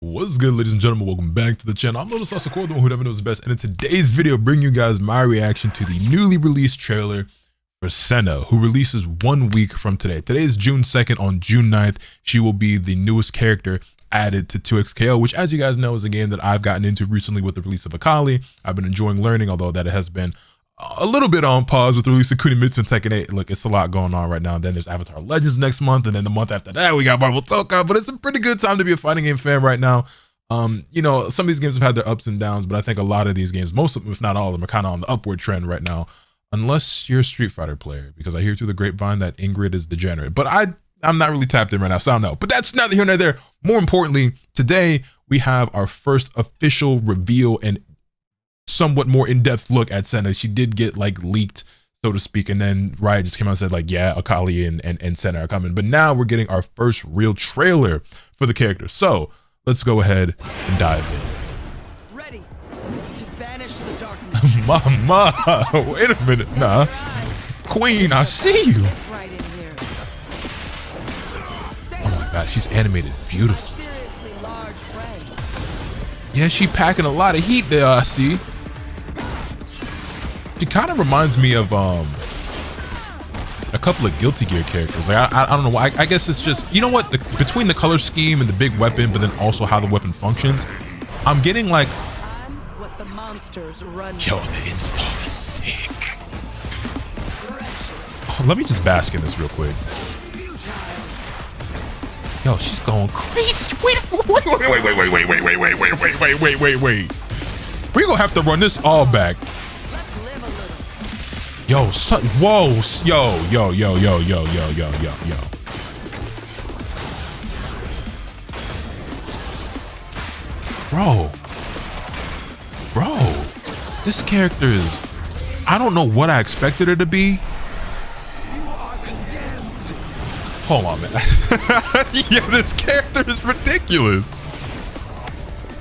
What's good, ladies and gentlemen? Welcome back to the channel. I'm Little Sauce, the one who never knows the best, and in today's video, bring you guys my reaction to the newly released trailer for Senna, who releases 1 week from today. Today is June 2nd. On June 9th, she will be the newest character added to 2XKL, which, as you guys know, is a game that I've gotten into recently with the release of Holyyyyy. I've been enjoying learning, although that it has been a little bit on pause with the release of Holyyyyy and Tekken 8. Look, it's a lot going on right now. Then there's Avatar Legends next month, and then the month after that, we got Marvel Toka. But it's a pretty good time to be a fighting game fan right now. You know, some of these games have had their ups and downs, but I think a lot of these games, most of them, if not all of them, are kind of on the upward trend right now. Unless you're a Street Fighter player, because I hear through the grapevine that Ingrid is degenerate. But I'm not really tapped in right now, so I don't know. But that's neither here nor there. More importantly, today we have our first official reveal and somewhat more in-depth look at Senna. She did get like leaked, so to speak, and then Riot just came out and said like, yeah, Holyyyyy and Senna are coming. But now we're getting our first real trailer for the character. So let's go ahead and dive in. Ready to banish the darkness. Mama, wait a minute. Nah. Queen, I see you. Right in here. Oh my god, she's animated beautifully. Seriously large frame. Yeah, she packing a lot of heat there, I see. She kind of reminds me of a couple of Guilty Gear characters. Like I don't know why. I guess it's just, you know what, between the color scheme and the big weapon, but then also how the weapon functions, I'm getting like, I'm what the monsters run. yo, the install is sick. Oh, let me just bask in this real quick. Yo, she's going crazy. Wait. We gonna have to run this all back. Let's live a little. Yo, son, whoa, yo. Bro, this character is, I don't know what I expected her to be. Hold on, man. Yeah, this character is ridiculous.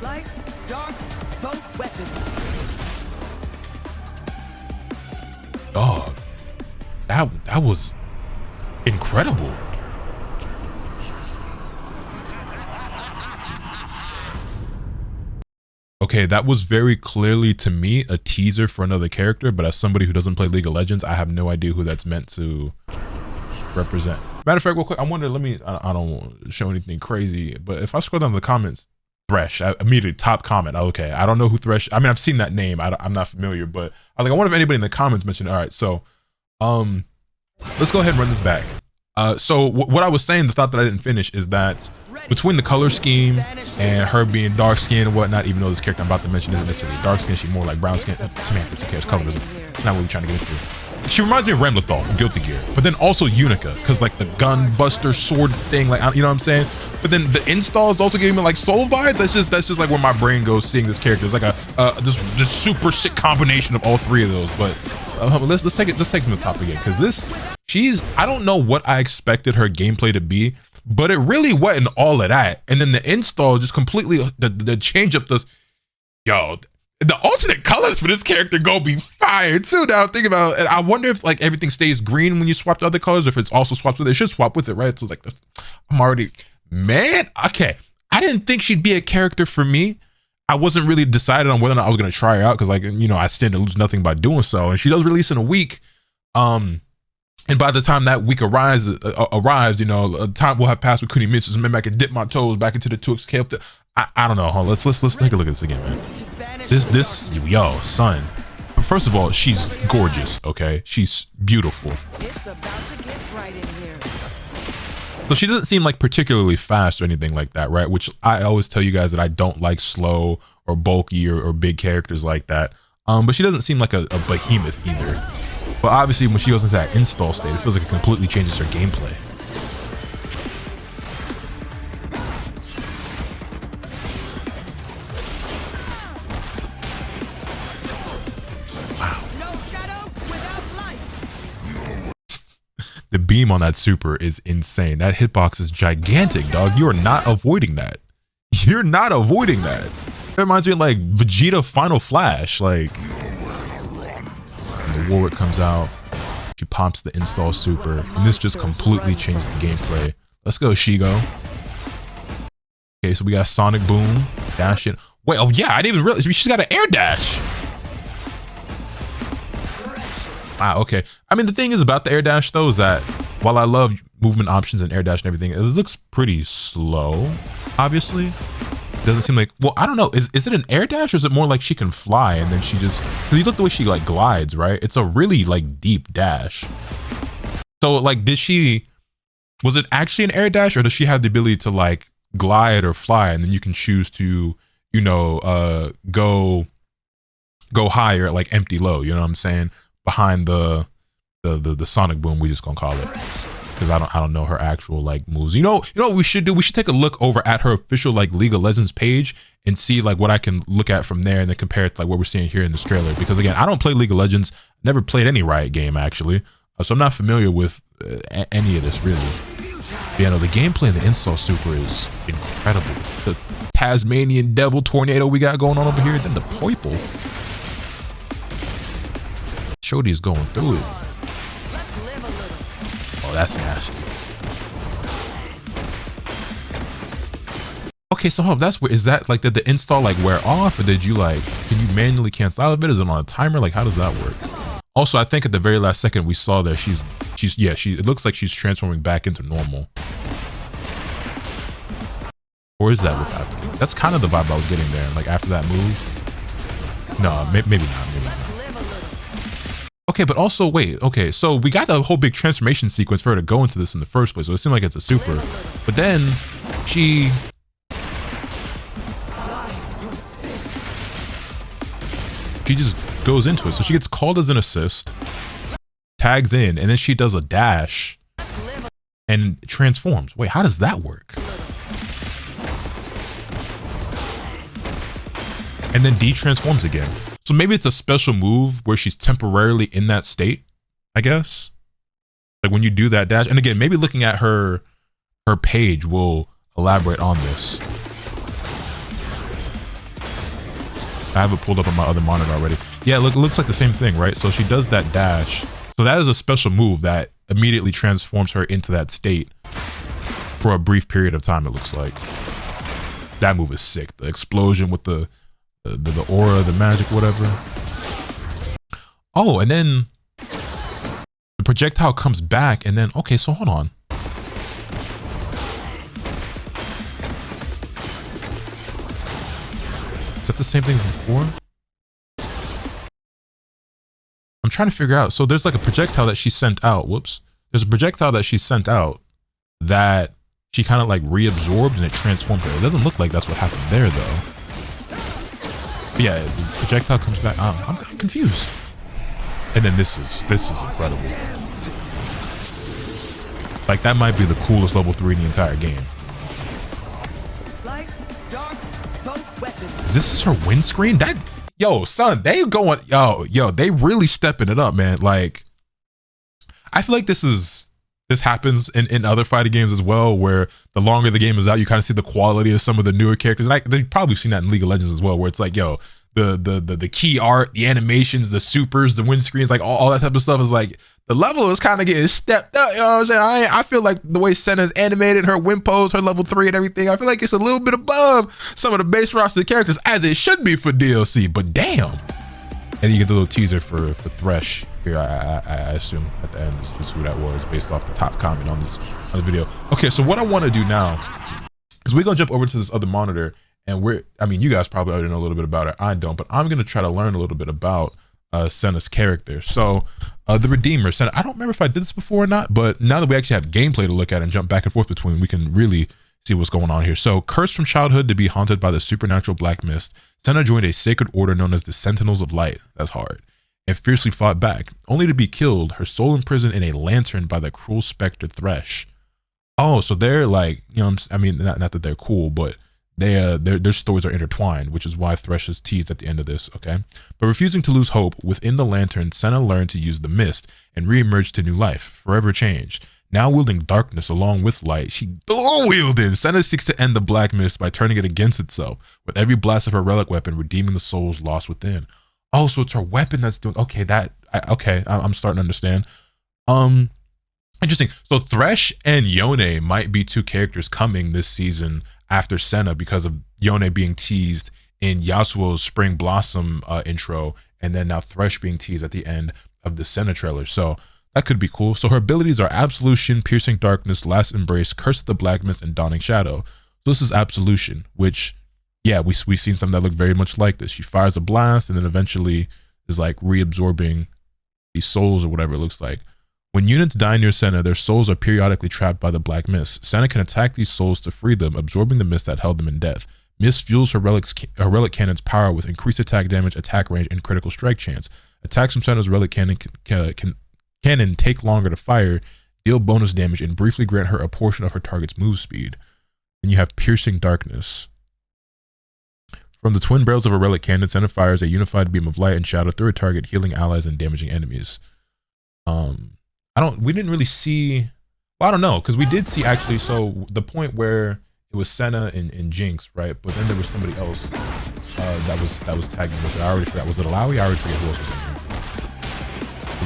Light, dark, both weapons. Dog, that was incredible. Okay, that was very clearly to me a teaser for another character, but as somebody who doesn't play League of Legends, I have no idea who that's meant to represent. Matter of fact, real quick, I wonder, I don't want to show anything crazy, but if I scroll down to the comments, Thresh, immediately top comment. Okay, I don't know who Thresh, I mean, I've seen that name, I'm not familiar, but I was like, I wonder if anybody in the comments mentioned it. All right, so let's go ahead and run this back. So what I was saying, the thought that I didn't finish, is that between the color scheme and her being dark skinned and whatnot, even though this character I'm about to mention isn't necessarily dark skin, she's more like brown skin. Semantics, who cares? Colorism. It's not what we're trying to get into. She reminds me of Ramlethal from Guilty Gear, but then also Unica, because like the gun buster sword thing, like, you know what I'm saying? But then the install is also giving me like soul vibes. That's just like where my brain goes seeing this character. It's like a just super sick combination of all three of those. But let's take it from the top again, because I don't know what I expected her gameplay to be, but it really wasn't all of that. And then the install just completely, the change up the alternate colors for this character go be fire too. Now think about it. I wonder if like everything stays green when you swap the other colors, or if it's also swaps with it. It should swap with it, right? So like I'm already, man, okay. I didn't think she'd be a character for me. I wasn't really decided on whether or not I was gonna try her out, because like, you know, I stand to lose nothing by doing so. And she does release in a week. And by the time that week arrives, you know, time will have passed with Holyyyyy, so maybe I can dip my toes back into the 2XKL. I don't know. Hold on. Let's take a look at this again, man. Yo, son. First of all, she's gorgeous. Okay, she's beautiful. It's about to get right in here. So she doesn't seem like particularly fast or anything like that, right? Which I always tell you guys that I don't like slow or bulky or big characters like that. But she doesn't seem like a behemoth either. But obviously, when she goes into that install state, it feels like it completely changes her gameplay. Wow. No shadow without light. The beam on that super is insane. That hitbox is gigantic, dog. You are not avoiding that. You're not avoiding that. It reminds me of like Vegeta Final Flash. Like, the Warwick comes out, she pops the install super, and this just completely changes the gameplay. Let's go, Shigo. Okay, so we got Sonic Boom, dash it. Wait, oh yeah, I didn't even realize she's got an air dash. Wow, okay. I mean, the thing is about the air dash though is that while I love movement options and air dash and everything, it looks pretty slow, obviously. Doesn't seem like, well, I don't know. Is it an air dash or is it more like she can fly and then she just, because you look the way she like glides, right? It's a really like deep dash. So like, was it actually an air dash or does she have the ability to like glide or fly and then you can choose to, you know, go higher at like empty low, you know what I'm saying? Behind the Sonic Boom, we just gonna call it. Because I don't know her actual like moves. You know what we should do? We should take a look over at her official like League of Legends page and see like what I can look at from there and then compare it to like what we're seeing here in this trailer. Because again, I don't play League of Legends. Never played any Riot game actually, so I'm not familiar with any of this really. But, yeah, no, the gameplay in the Install Super is incredible. The Tasmanian Devil Tornado we got going on over here, then the Poiple. Shody's going through it. Oh, that's nasty. Okay, so hold up, that's where is that like did the install like wear off or did you like can you manually cancel out of it? Is it on a timer? Like how does that work? Also, I think at the very last second we saw that she's it looks like she's transforming back into normal. Or is that what's happening? That's kind of the vibe I was getting there. Like after that move. No, maybe not. Okay, but also wait, okay, so we got the whole big transformation sequence for her to go into this in the first place, so it seemed like it's a super, but then she just goes into it, so she gets called as an assist, tags in, and then she does a dash and transforms. Wait, how does that work? And then de-transforms again. So maybe it's a special move where she's temporarily in that state, I guess. Like when you do that dash, and again, maybe looking at her page will elaborate on this. I have it pulled up on my other monitor already. Yeah, look, it looks like the same thing, right? So she does that dash. So that is a special move that immediately transforms her into that state for a brief period of time, it looks like. That move is sick. The explosion with the aura, the magic, whatever. Oh, and then the projectile comes back and then, okay, so hold on. Is that the same thing as before? I'm trying to figure out. So there's like a projectile that she sent out. Whoops. There's a projectile that she sent out that she kind of like reabsorbed and it transformed her. It doesn't look like that's what happened there though. But yeah, the projectile comes back. I'm confused. And then this is incredible. Like that might be the coolest level 3 in the entire game. Light, dark, both weapons. This is her windscreen? That, yo, son, they going, yo, they really stepping it up, man. Like, I feel like this happens in other fighting games as well, where the longer the game is out, you kind of see the quality of some of the newer characters. And they've probably seen that in League of Legends as well, where it's like, yo, the key art, the animations, the supers, the windscreens, like all that type of stuff is like, the level is kind of getting stepped up, you know what I'm saying? I feel like the way Senna's animated, her win pose, her level 3 and everything, I feel like it's a little bit above some of the base roster characters, as it should be for DLC, but damn. And you get the little teaser for Thresh here, I assume at the end is who that was, based off the top comment on the video. Okay, so what I want to do now is we're gonna jump over to this other monitor, and you guys probably already know a little bit about it, I don't, but I'm gonna try to learn a little bit about Senna's character. So the Redeemer, Senna, I don't remember if I did this before or not, but now that we actually have gameplay to look at and jump back and forth between, we can really see what's going on here. So, cursed from childhood to be haunted by the supernatural black mist, Senna joined a sacred order known as the Sentinels of Light, that's hard, and fiercely fought back, only to be killed, her soul imprisoned in a lantern by the cruel specter Thresh. Oh, so they're like, you know, I mean, not that they're cool, but their stories are intertwined, which is why Thresh is teased at the end of this, okay? But refusing to lose hope, within the lantern, Senna learned to use the mist and re-emerged to new life, forever changed. Now wielding darkness along with light, she dual-wielded. Senna seeks to end the black mist by turning it against itself, with every blast of her relic weapon redeeming the souls lost within. Oh, so it's her weapon that's doing, okay, I'm starting to understand. Interesting. So Thresh and Yone might be two characters coming this season after Senna because of Yone being teased in Yasuo's Spring Blossom intro, and then now Thresh being teased at the end of the Senna trailer. So that could be cool. So her abilities are Absolution, Piercing Darkness, Last Embrace, Curse of the Black Mist, and Dawning Shadow. So this is Absolution, which, yeah, we've seen something that look very much like this. She fires a blast and then eventually is like reabsorbing these souls or whatever it looks like. When units die near Senna, their souls are periodically trapped by the Black Mist. Senna can attack these souls to free them, absorbing the mist that held them in death. Mist fuels her relic cannon's power with increased attack damage, attack range, and critical strike chance. Attacks from Senna's relic cannon can take longer to fire, deal bonus damage, and briefly grant her a portion of her target's move speed. Then you have Piercing Darkness. From the twin barrels of a relic cannon, Senna fires a unified beam of light and shadow through a target, healing allies and damaging enemies. We didn't really see, well, I don't know, because we did see actually, so the point where it was Senna and Jinx, right? But then there was somebody else that was tagging with it. I already forgot. Was it Holyyyyy? I already forget who else was in here.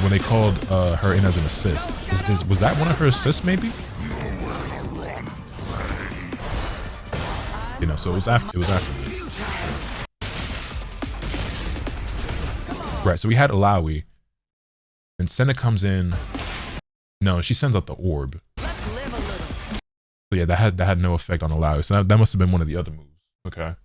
When they called her in as an assist. Was that one of her assists maybe? You know, so it was after me. Right, so we had Holyyyyy. And Senna comes in. No, she sends out the orb. So yeah, that had no effect on Holyyyyy. So that must have been one of the other moves. Okay.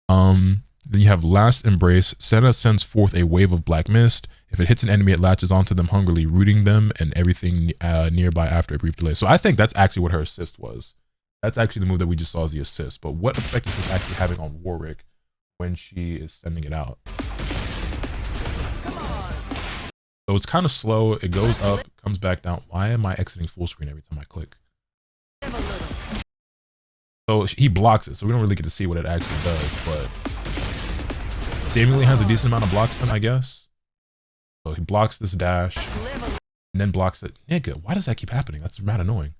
Then you have Last Embrace. Senna sends forth a wave of black mist. If it hits an enemy, it latches onto them hungrily, rooting them and everything nearby after a brief delay. So I think that's actually what her assist was. That's actually the move that we just saw as the assist. But what effect is this actually having on Warwick when she is sending it out? So it's kind of slow. It goes up, comes back down. Why am I exiting full screen every time I click? So he blocks it, so we don't really get to see what it actually does, but seemingly has a decent amount of blocks then, I guess. So he blocks this dash and then blocks it. Nigga, why does that keep happening? That's mad annoying.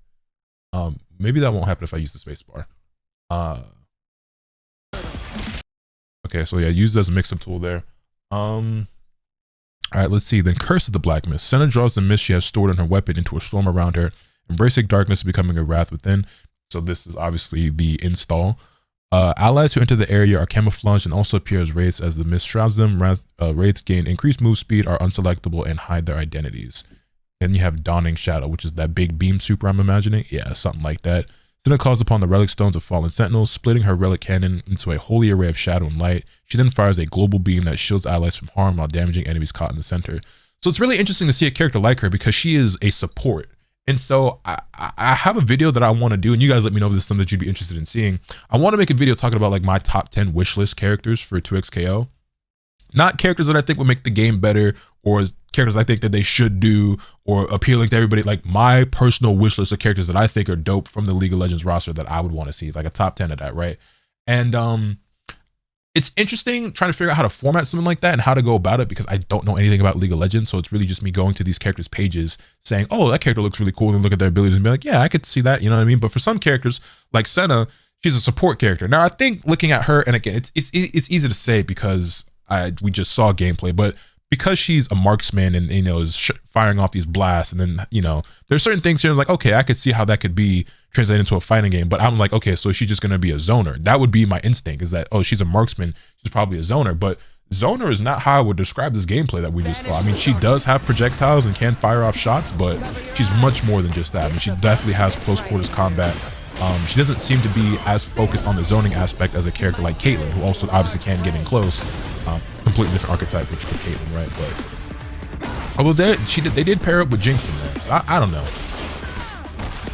Maybe that won't happen if I use the space bar. Okay, so yeah, use it as a mix-up tool there. All right, let's see. Then Curse of the Black Mist. Senna draws the mist she has stored in her weapon into a storm around her, embracing darkness, becoming a wrath within. So this is obviously the install. Allies who enter the area are camouflaged and also appear as wraiths as the mist shrouds them. Wraiths gain increased move speed, are unselectable, and hide their identities. Then you have Dawning Shadow, which is that big beam super I'm imagining. Yeah, something like that. Senna calls upon the relic stones of fallen sentinels, splitting her relic cannon into a holy array of shadow and light. She then fires a global beam that shields allies from harm while damaging enemies caught in the center. So it's really interesting to see a character like her because she is a support. And so I have a video that I want to do, and you guys let me know if this is something that you'd be interested in seeing. I want to make a video talking about like my top 10 wishlist characters for 2XKO. Not characters that I think would make the game better or characters I think that they should do or appealing to everybody. Like my personal wish list of characters that I think are dope from the League of Legends roster that I would want to see, like a top 10 of that, right? And it's interesting trying to figure out how to format something like that and how to go about it because I don't know anything about League of Legends. So it's really just me going to these characters' pages saying, oh, that character looks really cool, and then look at their abilities and be like, yeah, I could see that, you know what I mean? But for some characters like Senna, she's a support character. Now I think looking at her, and again, it's easy to say because we just saw gameplay, but because she's a marksman and, you know, is firing off these blasts, and then, you know, there's certain things here like, okay, I could see how that could be translated into a fighting game, but I'm like, okay, so she's just going to be a zoner. That would be my instinct, is that, oh, she's a marksman, she's probably a zoner, but zoner is not how I would describe this gameplay that we just saw. I mean, she does have projectiles and can fire off shots, but she's much more than just that. I mean, she definitely has close quarters combat. She doesn't seem to be as focused on the zoning aspect as a character like Caitlyn, who also obviously can get in close. Completely different archetype with Caitlyn, right? But although they did pair up with Jinx in there, so I don't know.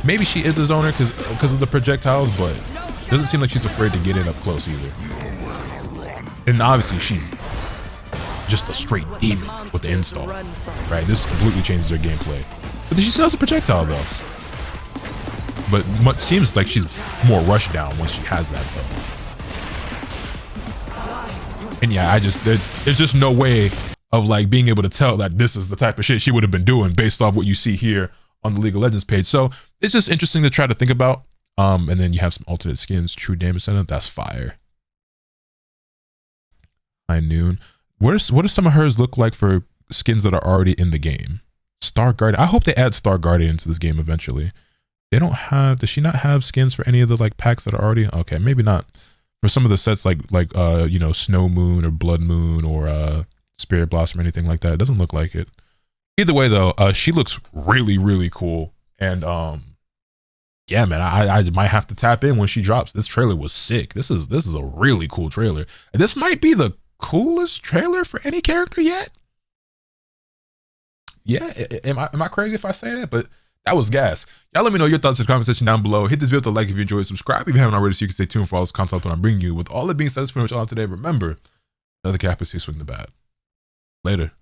Maybe she is a zoner because of the projectiles, but it doesn't seem like she's afraid to get in up close either. And obviously she's just a straight demon with the install, right? This completely changes her gameplay. But she still has a projectile though. But seems like she's more rush down once she has that though. And yeah, there's just no way of like being able to tell that this is the type of shit she would have been doing based off what you see here on the League of Legends page. So it's just interesting to try to think about. And then you have some alternate skins, true damage center, that's fire. High Noon. What do some of hers look like for skins that are already in the game? Star Guardian. I hope they add Star Guardian into this game eventually. They don't have, does she not have skins for any of the like packs that are already, okay, maybe not. For some of the sets like you know, Snow Moon or Blood Moon or Spirit Blossom or anything like that. It doesn't look like it. Either way though, she looks really, really cool. And yeah, man, I might have to tap in when she drops. This trailer was sick. This is a really cool trailer. And this might be the coolest trailer for any character yet. Yeah, am I crazy if I say that? But that was gas. Y'all let me know your thoughts in the comment section down below. Hit this video with a like if you enjoyed. Subscribe if you haven't already so you can stay tuned for all this content when I bring you. With all that being said, that's pretty much all today. Remember, another cap is here swing the bat. Later.